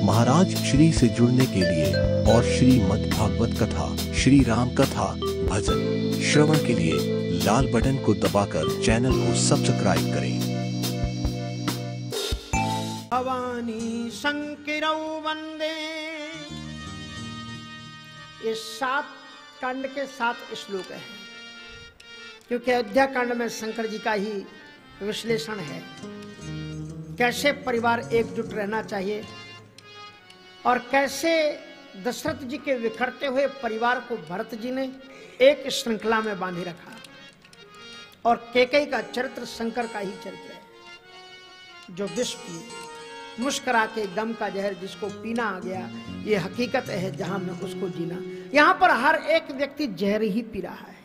महाराज श्री से जुड़ने के लिए और श्रीमद् भागवत कथा, श्री राम कथा, भजन श्रवण के लिए लाल बटन को दबाकर चैनल को सब्सक्राइब करें। भवानी शंकरौ वंदे। ये 7 कांड के 7 श्लोक हैं, क्योंकि अयोध्या कांड में शंकर जी का ही विश्लेषण है। कैसे परिवार एकजुट रहना चाहिए और कैसे दशरथ जी के बिखरते हुए परिवार को भरत जी ने एक श्रृंखला में बांधे रखा। और कैकेयी का चरित्र शंकर का ही चरित्र है, जो विष पिए, मुस्कुरा के गम का जहर जिसको पीना आ गया, ये हकीकत है जहां में उसको जीना। यहां पर हर एक व्यक्ति जहर ही पी रहा है,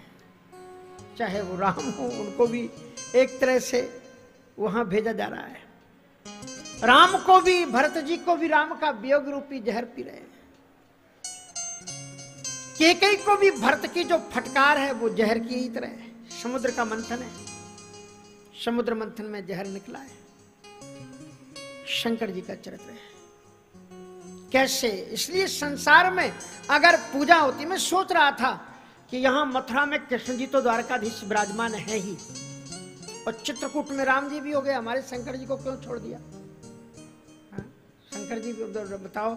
चाहे वो राम हो, उनको भी एक तरह से वहां भेजा जा रहा है। राम को भी, भरत जी को भी राम का वियोग रूपी जहर पी रहे हैं। कैकेयी को भी भरत की जो फटकार है वो जहर की ही तरह है। समुद्र का मंथन है, समुद्र मंथन में जहर निकला है। शंकर जी का चरित्र है। कैसे? इसलिए संसार में अगर पूजा होती, मैं सोच रहा था कि यहां मथुरा में कृष्ण जी तो द्वारकाधीश विराजमान है ही, और चित्रकूट में राम जी भी हो गए, हमारे शंकर जी को क्यों छोड़ दिया? शंकर जी बताओ,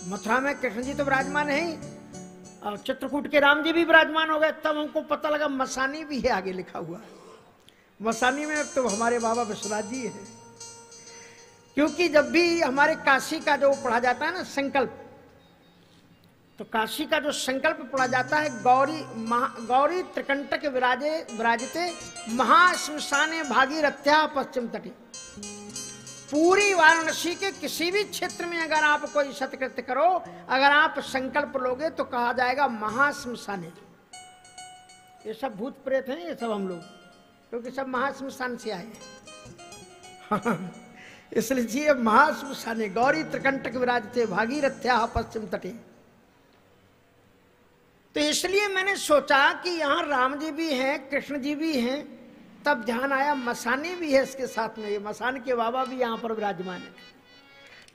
मथुरा में कृष्ण जी तो विराजमान है ही, और चित्रकूट के राम जी भी विराजमान हो गए। तब हमको पता लगा मसानी भी है, आगे लिखा हुआ। मसानी में तो हमारे बाबा विश्वनाथ जी हैं, क्योंकि जब भी हमारे काशी का जो पढ़ा जाता है ना संकल्प, तो काशी का जो संकल्प पढ़ा जाता है, गौरी त्रिकंटक विराजते महाश्मशाने भागीरथ्या पश्चिम तटी। पूरी वाराणसी के किसी भी क्षेत्र में अगर आप कोई सत्कृत्य करो, अगर आप संकल्प लोगे तो कहा जाएगा महाश्मशाने। ये सब भूत प्रेत हैं, ये सब हम लोग, क्योंकि सब महाश्मशान से आए हैं। इसलिए महाश्मशाने गौरी त्रिकंटक विराजते भागीरथ्या पश्चिम तटे। तो इसलिए मैंने सोचा कि यहाँ राम जी भी हैं, कृष्ण जी भी हैं, तब ध्यान आया मसानी भी है इसके साथ में। ये मसान के बाबा भी यहाँ पर विराजमान है।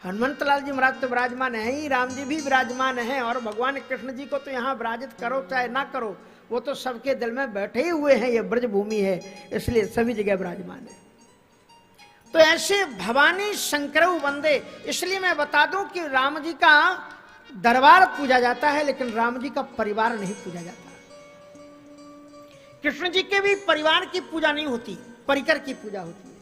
हनुमंत लाल जी महाराज तो विराजमान है ही, राम जी भी विराजमान हैं, और भगवान कृष्ण जी को तो यहाँ विराजित करो चाहे ना करो, वो तो सबके दिल में बैठे ही हुए हैं। ये ब्रज भूमि है, इसलिए सभी जगह विराजमान है। तो ऐसे भवानी शंकरौ वंदे। इसलिए मैं बता दूं कि राम जी का दरबार पूजा जाता है, लेकिन राम जी का परिवार नहीं पूजा जाता। कृष्ण जी के भी परिवार की पूजा नहीं होती, परिकर की पूजा होती है।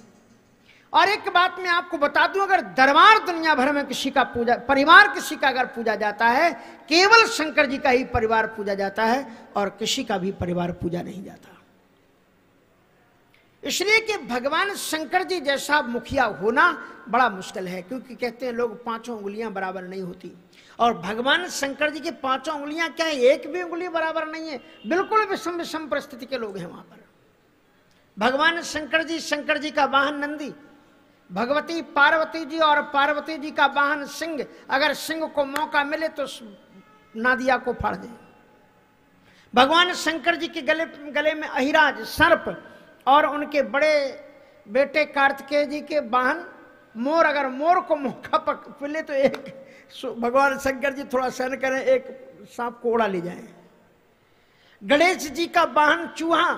और एक बात मैं आपको बता दूं, अगर दरबार दुनिया भर में किसी का पूजा, परिवार किसी का अगर पूजा जाता है, केवल शंकर जी का ही परिवार पूजा जाता है, और किसी का भी परिवार पूजा नहीं जाता। इसलिए कि भगवान शंकर जी जैसा मुखिया होना बड़ा मुश्किल है, क्योंकि कहते हैं लोग 5 उंगलियां बराबर नहीं होती, और भगवान शंकर जी की 5 उंगलियां क्या है, एक भी उंगली बराबर नहीं है। बिल्कुल विषम विषम परिस्थिति के लोग हैं वहां पर। भगवान शंकर जी का वाहन नंदी, भगवती पार्वती जी और पार्वती जी का वाहन सिंह। अगर सिंह को मौका मिले तो नादिया को फाड़ दे। भगवान शंकर जी के गले में अहिराज सर्प, और उनके बड़े बेटे कार्तिकेय जी के वाहन मोर। अगर मोर को मौका मिले तो एक भगवान शंकर जी थोड़ा सहन करें, एक सांप को उड़ा ले जाए। गणेश जी का वाहन चूहा,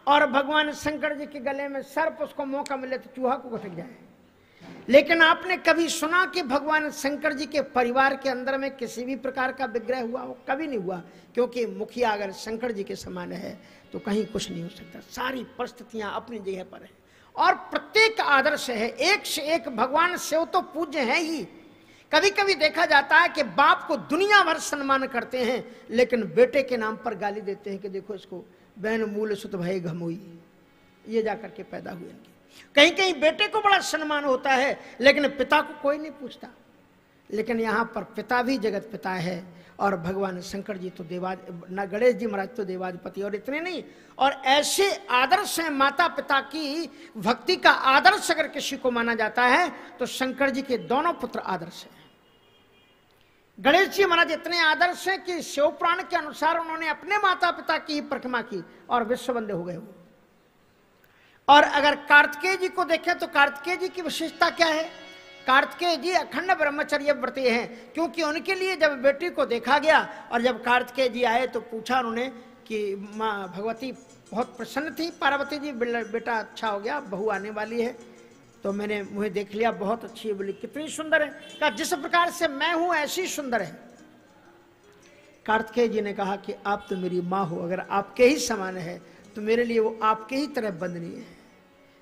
और भगवान शंकर जी के गले में सर्प, उसको मौका मिले तो चूहा को घटक जाए। लेकिन आपने कभी सुना कि भगवान शंकर जी के परिवार के अंदर में किसी भी प्रकार का विग्रह हुआ हो? कभी नहीं हुआ, क्योंकि मुखिया अगर शंकर जी के समान है तो कहीं कुछ नहीं हो सकता। सारी परिस्थितियां अपनी जगह पर है, और प्रत्येक आदर्श है, एक से एक भगवान शिव तो पूज्य है ही। कभी कभी देखा जाता है कि बाप को दुनिया भर सम्मान करते हैं, लेकिन बेटे के नाम पर गाली देते हैं कि देखो इसको बहन मूल सुत भय घमोई, ये जाकर के पैदा हुए इनके। कहीं कहीं बेटे को बड़ा सम्मान होता है, लेकिन पिता को कोई नहीं पूछता। लेकिन यहाँ पर पिता भी जगत पिता है, और भगवान शंकर जी तो गणेश जी महाराज तो देवाधिपति, और इतने नहीं। और ऐसे आदर्श हैं, माता पिता की भक्ति का आदर्श अगर किसी को माना जाता है तो शंकर जी के दोनों पुत्र आदर्श हैं। गणेश जी महाराज इतने आदर्श हैं कि शिव पुराण के अनुसार उन्होंने अपने माता पिता की परिक्रमा की और विश्ववंदे हो गए वो। और अगर कार्तिकेय जी को देखें तो कार्तिकेय जी की विशेषता क्या है? कार्तिकेय जी अखंड ब्रह्मचर्य व्रते हैं, क्योंकि उनके लिए जब बेटी को देखा गया और जब कार्तिकेय जी आए तो पूछा उन्होंने कि माँ भगवती बहुत प्रसन्न थी, पार्वती जी बेटा अच्छा हो गया, बहू आने वाली है। तो मैंने मुझे देख लिया, बहुत अच्छी है। बोली कितनी सुंदर है? कहा जिस प्रकार से मैं हूं ऐसी सुंदर है। कार्तिकेय जी ने कहा कि आप तो मेरी माँ हो, अगर आपके ही समान है तो मेरे लिए वो आपके ही तरह बंदनीय है,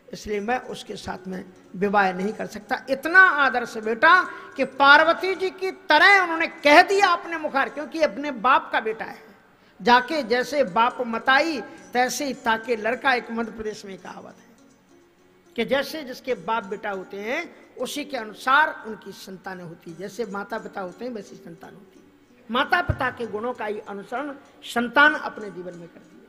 इसलिए मैं उसके साथ में विवाह नहीं कर सकता। इतना आदर्श बेटा कि पार्वती जी की तरह उन्होंने कह दिया अपने मुखार, क्योंकि अपने बाप का बेटा है। जाके जैसे बाप मताई तैसे ही ताके लड़का, एक मध्य प्रदेश में कहावत है कि जैसे जिसके बाप बेटा होते हैं उसी के अनुसार उनकी संतानें होती, जैसे माता पिता होते हैं वैसी संतान होती है। माता पिता के गुणों का ही अनुसरण संतान अपने जीवन में करती है।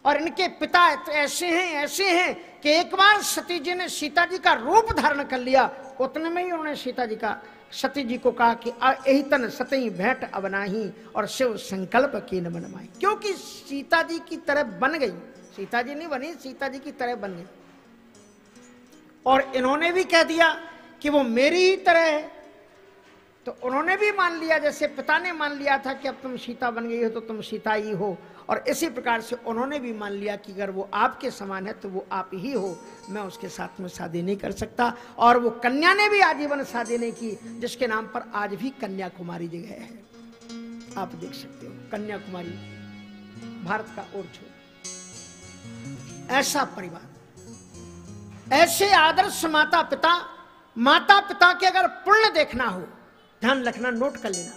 और इनके पिता ऐसे हैं कि एक बार सती जी ने सीता जी का रूप धारण कर लिया, उतने में ही उन्होंने सीता जी का सती जी को कहा कि यही तन सतई भेंट अबनाही और शिव संकल्प की न मनमाई, क्योंकि सीता जी की तरह बन गई। सीता जी नहीं बनी, सीता जी की तरह बन गई। और इन्होंने भी कह दिया कि वो मेरी ही तरह है, तो उन्होंने भी मान लिया, जैसे पिता ने मान लिया था कि अब तुम सीता बन गई हो तो तुम सीता ही हो, और इसी प्रकार से उन्होंने भी मान लिया कि अगर वो आपके समान है तो वो आप ही हो, मैं उसके साथ में शादी नहीं कर सकता। और वो कन्या ने भी आजीवन शादी नहीं की, जिसके नाम पर आज भी कन्याकुमारी जगह है। आप देख सकते हो कन्याकुमारी भारत का और छोर। ऐसा परिवार, ऐसे आदर्श माता पिता के अगर पुण्य देखना हो, ध्यान रखना, नोट कर लेना,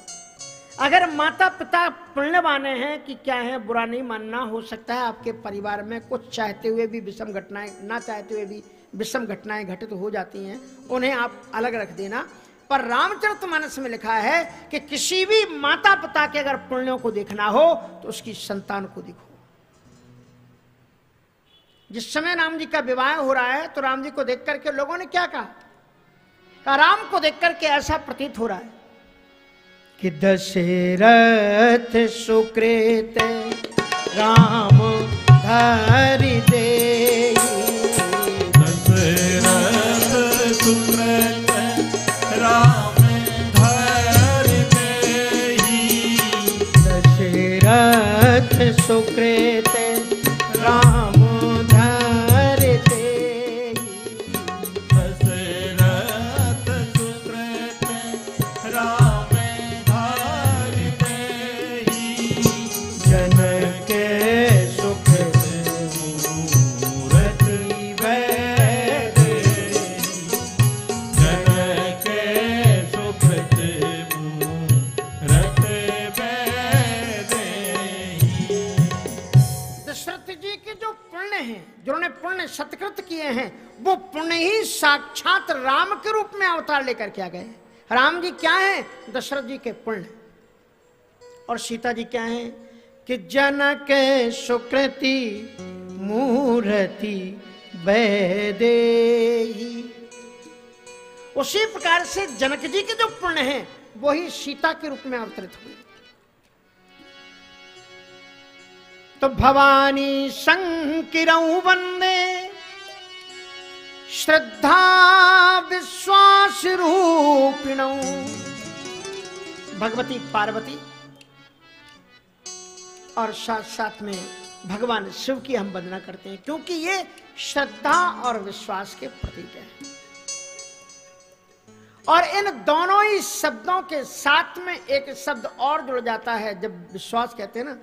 अगर माता पिता पुण्यवान हैं कि क्या है, बुरा नहीं मानना। हो सकता है आपके परिवार में कुछ चाहते हुए भी विषम घटनाएं, ना चाहते हुए भी विषम घटनाएं घटित हो जाती हैं, उन्हें आप अलग रख देना। पर रामचरितमानस में लिखा है कि किसी भी माता पिता के अगर पुण्यों को देखना हो तो उसकी संतान को देखो। जिस समय राम जी का विवाह हो रहा है तो राम जी को देख करके लोगों ने क्या कहा? राम को देख करके ऐसा प्रतीत हो रहा है कि दशरथ सुकृत राम धरि देहि, दशरथ सुकृत राम धरि देहि, दशरथ सुकृत राम धरि देहि, दशरथ सुकृत राम धरि देहि, जनक सुकृत मूरति वैदेहि, जनक सुकृत मूरति वैदेहि। दशरथ जी के जो पुण्य हैं, जिन्होंने पुण्य सत्कृत किए हैं, वो पुण्य ही साक्षात राम के रूप में अवतार लेकर के आ गए। राम जी क्या हैं? दशरथ जी के पुण्य। और सीता जी क्या हैं? कि जनक सुकृति मूर्ति वैदेही। उसी प्रकार से जनक जी के जो पुण्य हैं वही सीता के रूप में अवतरित हुए। तो भवानी संकिरऊ वंदे श्रद्धा विश्वास रूपिणौ। भगवती पार्वती और साथ साथ में भगवान शिव की हम वंदना करते हैं, क्योंकि ये श्रद्धा और विश्वास के प्रतीक हैं। और इन दोनों ही शब्दों के साथ में एक शब्द और जुड़ जाता है। जब विश्वास कहते हैं ना,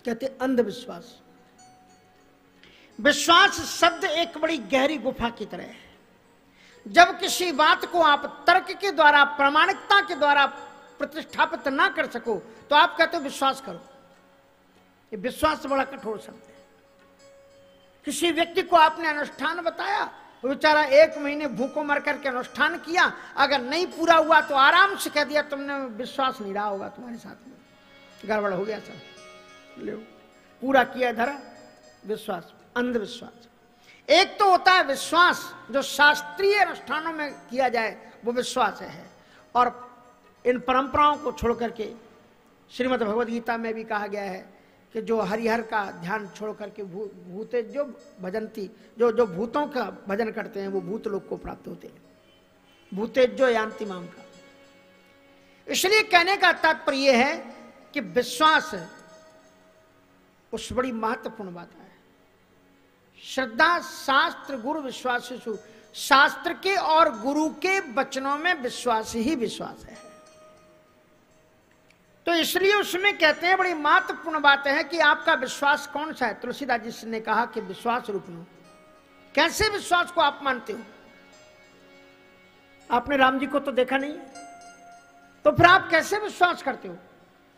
कहते हैं अंधविश्वास। विश्वास शब्द एक बड़ी गहरी गुफा की तरह है। जब किसी बात को आप तर्क के द्वारा, प्रामाणिकता के द्वारा प्रतिष्ठापित ना कर सको तो आप कहते हो विश्वास करो। ये विश्वास बड़ा कठोर शब्द है। किसी व्यक्ति को आपने अनुष्ठान बताया, वो बेचारा 1 महीने भूखों मर करके अनुष्ठान किया, अगर नहीं पूरा हुआ तो आराम से कह दिया तुमने विश्वास नहीं रहा होगा तुम्हारे साथ में, गड़बड़ हो गया सब, ले पूरा किया धरा। विश्वास, अंधविश्वास। एक तो होता है विश्वास जो शास्त्रीय अनुष्ठानों में किया जाए, वो विश्वास है। और इन परंपराओं को छोड़ करके श्रीमद् भगवद गीता में भी कहा गया है कि जो हरिहर का ध्यान छोड़ करके भूते जो भजनती, जो भूतों का भजन करते हैं वो भूत लोक को प्राप्त होते हैं। भूतेज्यो यान्ति माम का। इसलिए कहने का तात्पर्य है कि विश्वास उस बड़ी महत्वपूर्ण बात है। श्रद्धा शास्त्र गुरु विश्वासेषु, शास्त्र के और गुरु के वचनों में विश्वास ही विश्वास है। तो इसलिए उसमें कहते हैं बड़ी महत्वपूर्ण बात है कि आपका विश्वास कौन सा है। तुलसीदास जी ने कहा कि विश्वास रूपनो। कैसे विश्वास को आप मानते हो? आपने राम जी को तो देखा नहीं, तो फिर आप कैसे विश्वास करते हो?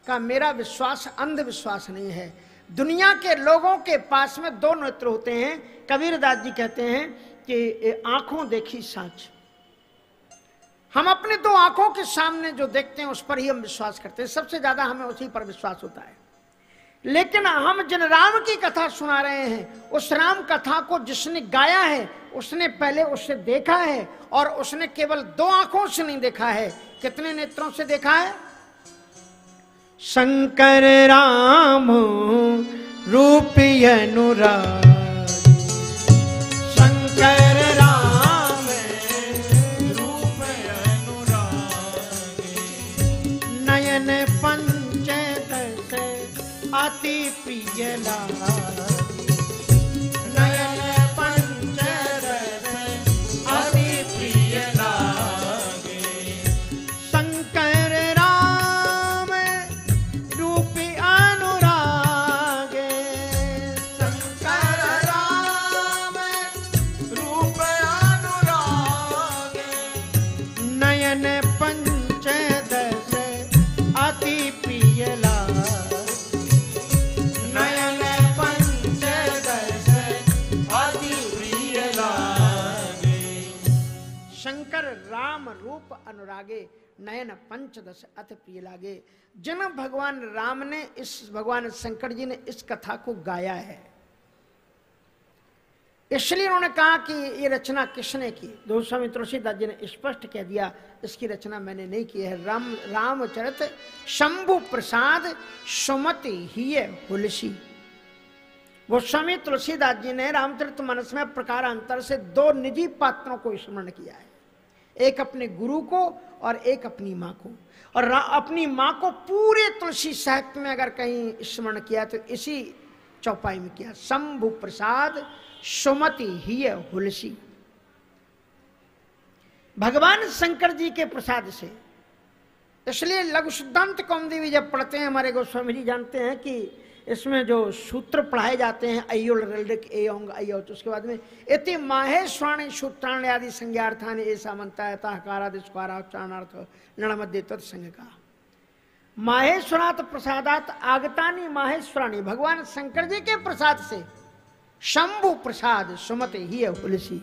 कहा मेरा विश्वास अंधविश्वास नहीं है। दुनिया के लोगों के पास में दो नेत्र होते हैं। कबीरदास जी कहते हैं कि आंखों देखी साँच। हम अपने दो आंखों के सामने जो देखते हैं उस पर ही हम विश्वास करते हैं, सबसे ज्यादा हमें उसी पर विश्वास होता है। लेकिन हम जिन राम की कथा सुना रहे हैं, उस राम कथा को जिसने गाया है उसने पहले उससे देखा है, और उसने केवल दो आंखों से नहीं देखा है, कितने नेत्रों से देखा है? शंकर राम रूप अनुराग, शंकर राम रूप अनुराग, नयन पंचदश अति प्रिय लागे, नयन पंचदश अति प्रिय लागे, शंकर राम रूप अनुरागे, शंकर राम रूप अनुरागे, नयन पंचदश अति प्रिय लागे, नयन पंचदश अति प्रिय लागे, शंकर राम रूप अनुरागे, नयन पंचदश अति प्रिय लागे। जिन भगवान राम ने भगवान शंकर जी ने इस कथा को गाया है, इसलिए उन्होंने कहा कि ये रचना किसने की? गोस्वामी तुलसीदास जी ने स्पष्ट कह दिया, इसकी रचना मैंने नहीं की है। रामचरित शंभु प्रसाद सुमति ही हुलसी। गोस्वामी तुलसीदास जी ने रामचरितमानस में प्रकारांतर से दो निजी पात्रों को स्मरण किया है, एक अपने गुरु को और एक अपनी माँ को। और अपनी माँ को पूरे तुलसी साहित्य में अगर कहीं स्मरण किया तो इसी चौपाई में किया, शंभु प्रसाद सुमति ही हुलसी। भगवान शंकर जी के प्रसाद से, इसलिए लघु सिद्धांत कौमुदी भी जब पढ़ते हैं हमारे गोस्वामी जी जानते हैं कि इसमें जो सूत्र पढ़ाए जाते हैं अयोल रल्डिक एयोंग अयोच, उसके बाद में इति माहेश्वाणी सूत्राणी आदि संज्ञार्थानि ऐसा मनता है ताहकारादि स्काराचारणार्थ नणमध्य तत्संग का। माहेश्वरात प्रसादात आगतानी माहेश्वराणी, भगवान शंकर जी के प्रसाद से शंभु प्रसाद सुमति ही हुलसी।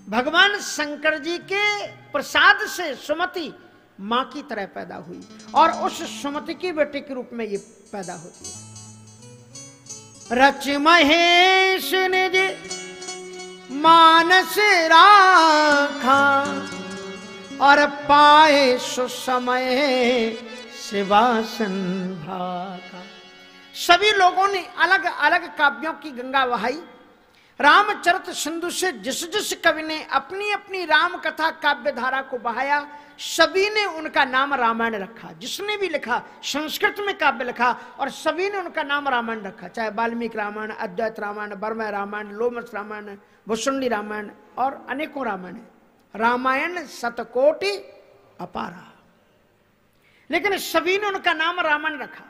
भगवान शंकर जी के प्रसाद से सुमति मां की तरह पैदा हुई और उस सुमति की बेटे के रूप में ये पैदा होती है। रच महेश निज मानस राखा और पाए सुसमय शिवासन भागा। सभी लोगों ने अलग अलग काव्यों की गंगा बहाई। रामचरित सिंधु से जिस जिस कवि ने अपनी अपनी राम कथा काव्य धारा को बहाया, सभी ने उनका नाम रामायण रखा। जिसने भी लिखा संस्कृत में काव्य लिखा और सभी ने उनका नाम रामायण रखा, चाहे वाल्मीकि रामायण, अद्वैत रामायण, बर्मय रामायण, लोमस रामायण, भुसुंडी रामायण और अनेकों रामायण। रामायण शतकोटि अपारा, लेकिन सभी ने उनका नाम रामायण रखा।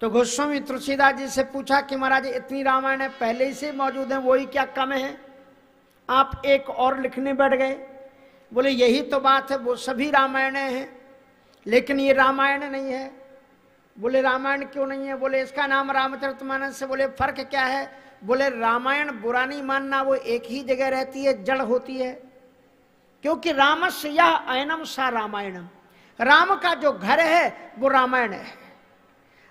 तो गोस्वामी तुलसीदास जी से पूछा कि महाराज इतनी रामायण है पहले ही से मौजूद है, वही क्या कम है, आप एक और लिखने बैठ गए? बोले यही तो बात है, वो सभी रामायण हैं लेकिन ये रामायण नहीं है। बोले रामायण क्यों नहीं है? बोले इसका नाम रामचरितमानस है। बोले फर्क क्या है? बोले रामायण बुरा नहीं मानना, वो एक ही जगह रहती है, जड़ होती है, क्योंकि रामस्य यह अयनम सा रामायणम। राम का जो घर है वो रामायण है।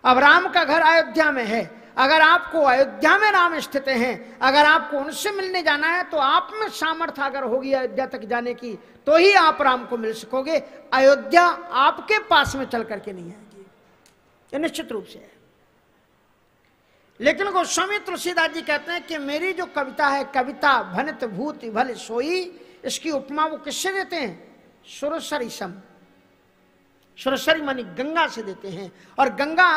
अब राम का घर अयोध्या में है, अगर आपको अयोध्या में राम स्थित हैं, अगर आपको उनसे मिलने जाना है तो आप में सामर्थ्य अगर होगी अयोध्या तक जाने की तो ही आप राम को मिल सकोगे। अयोध्या आपके पास में चल करके नहीं आएगी, ये निश्चित रूप से है। लेकिन गोस्वामी तुलसीदास जी कहते हैं कि मेरी जो कविता है, कविता भनित भूति भल सोई, इसकी उपमा वो किससे देते हैं? सुरसरी सम, सुरसरी मानी गंगा से देते हैं। और गंगा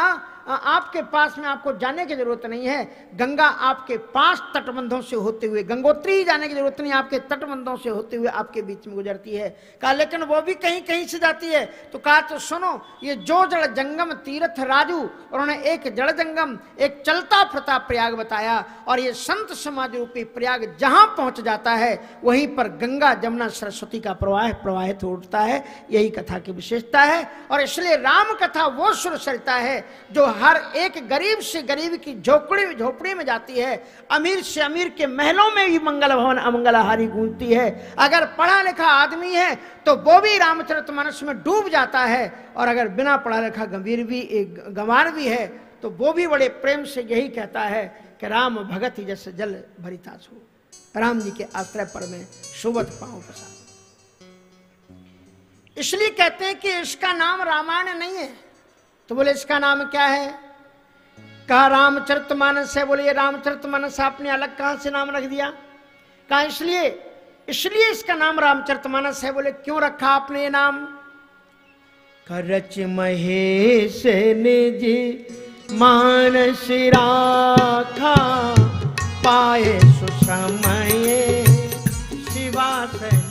आपके पास में, आपको जाने की जरूरत नहीं है, गंगा आपके पास तटबंधों से होते हुए, गंगोत्री जाने की जरूरत नहीं, आपके तटबंधों से होते हुए आपके बीच में गुजरती है। कहा लेकिन वो भी कहीं कहीं से जाती है। तो कहा तो सुनो, ये जो जड़ जंगम तीर्थ राजू, उन्होंने एक जड़ जंगम, एक चलता फिरता प्रयाग बताया। और ये संत समाज रूपी प्रयाग जहां पहुंच जाता है वहीं पर गंगा जमुना सरस्वती का प्रवाह प्रवाहित उठता है। यही कथा की विशेषता है। और इसलिए राम कथा वो सुरसरिता है जो हर एक गरीब से गरीब की झोपड़ी में जाती है, अमीर से अमीर के महलों में भी मंगल भवन अमंगलहारी गूंजती है। अगर पढ़ा लिखा आदमी है तो वो भी रामचरितमानस में डूब जाता है, और अगर बिना पढ़ा लिखा गंवार भी है तो वो भी बड़े प्रेम से यही कहता है कि राम भगत जैसे जल भरिता सो, राम जी के आश्रय पर में शोभत पाऊं प्रसाद। इसलिए कहते हैं कि इसका नाम रामायण नहीं है। तो बोले इसका नाम क्या है? कहा रामचरितमानस है। बोले ये रामचरितमानस आपने अलग कहां से नाम रख दिया? कहा इसलिए इसका नाम रामचरितमानस है। बोले क्यों रखा आपने ये नाम? रच महेश निज मानस राखा, पाए सुसमय शिवासन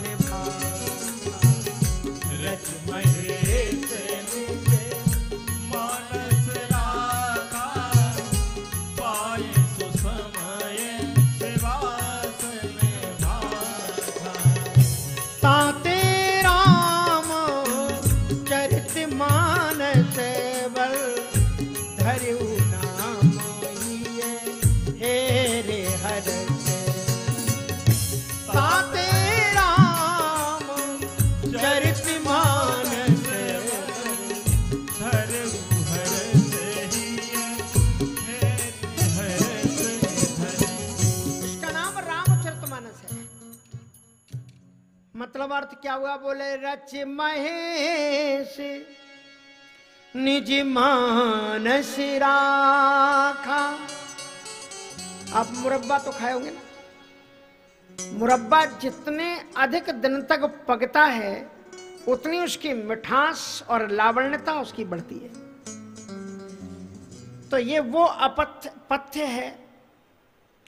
मतलब अर्थ क्या हुआ? बोले रच महेश निज मानस राखा। आप मुरब्बा तो खाए होंगे ना? मुरब्बा जितने अधिक दिन तक पकता है उतनी उसकी मिठास और लावण्यता उसकी बढ़ती है। तो ये वो पथ्य है,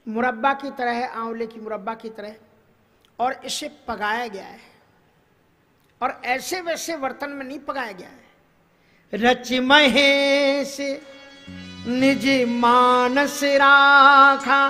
मुरब्बा की तरह है, आंवले की मुरब्बा की तरह, और इसे पकाया गया है और ऐसे वैसे बर्तन में नहीं पकाया गया है। रच महेश निज मानस राखा,